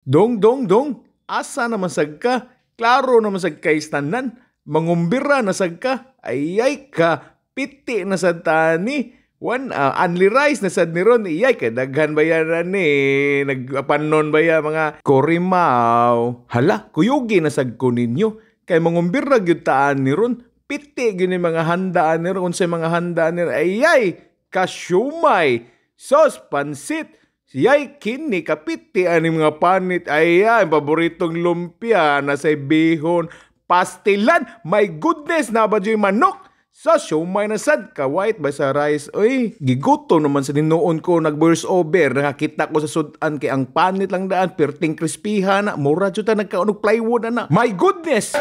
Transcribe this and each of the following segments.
Dong, dong, dong. Asa naman sag ka? Klaro naman sag ka istanan. Mangumbira na sag ka. Ayay ka. Piti na sad tani. Only rice na sad ni Ron. Iyay ka. Daghan ba yan ni? Nagpanon ba yan mga korimaw? Hala, kuyugi na sag ko ninyo. Kay mangumbira gyud taan ni Ron. Piti gyud ni mga handaan ni Ron. Unsay mga handaan ni Ron. Ayay, kasyumay. Sos, pansit. Siya'y kini, kapiti, aning mga panit. Ayan, paboritong lumpia, nasa bihon, pastilan. My goodness, nabadyo yung manok. Sa siomay na sad, ka-white ba sa rice? Uy, giguto naman sa ninuon ko, nag-burst over. Nakakita ko sa sudan kay ang panit lang daan, perting krispihan na. Mura dyan ta, nagkaunog plywood na. My goodness!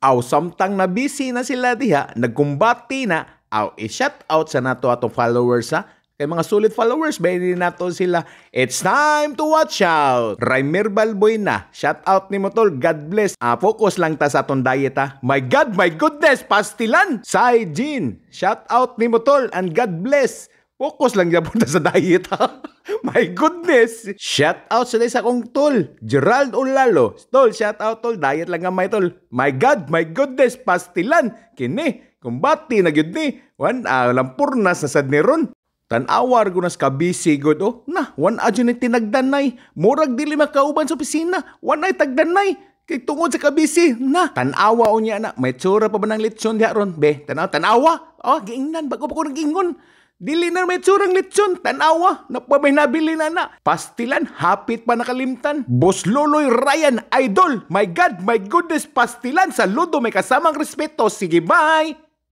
Aw, samtang na busy na sila diha, nagkumbati na. Aw, i-shout out sa nato atong followers ha. Kay mga solid followers, bayan nato sila. It's time to watch out. Raimer Balboy na. Shout out ni mo tol. God bless. Focus lang ta sa atong diet ha. My God, my goodness, pastilan. Sai Jean. Shout out ni mo tol and God bless. Focus lang dyan punta sa diet ha. My goodness. Shout out sa isa kong tol. Gerald Olalo. Tol, shout out tol. Diet lang nga may tol. My God, my goodness, pastilan. Kini, kumbati na gyud ni. Lampurnas na sad ni Ron. Tanawar ko nas kabisi god oh. Na, adyo ni tinagdanay. Murag dili makauban sa opisina. Ay tagdanay. Kay tungod sa kabisi. Na, tanawa o niya na. May tsura pa ba ng lechon diha ron? Be, tanawa. Oh, giingnan. Bago pa ko nag-ingon. Dili na may tsurang lechon. Tanawa. Napabay nabili na. Pastilan. Hapit pa nakalimtan. Boss Loloy Ryan. Idol. My God, my goodness. Pastilan. Saludo. May kasamang respeto. Sige, bye.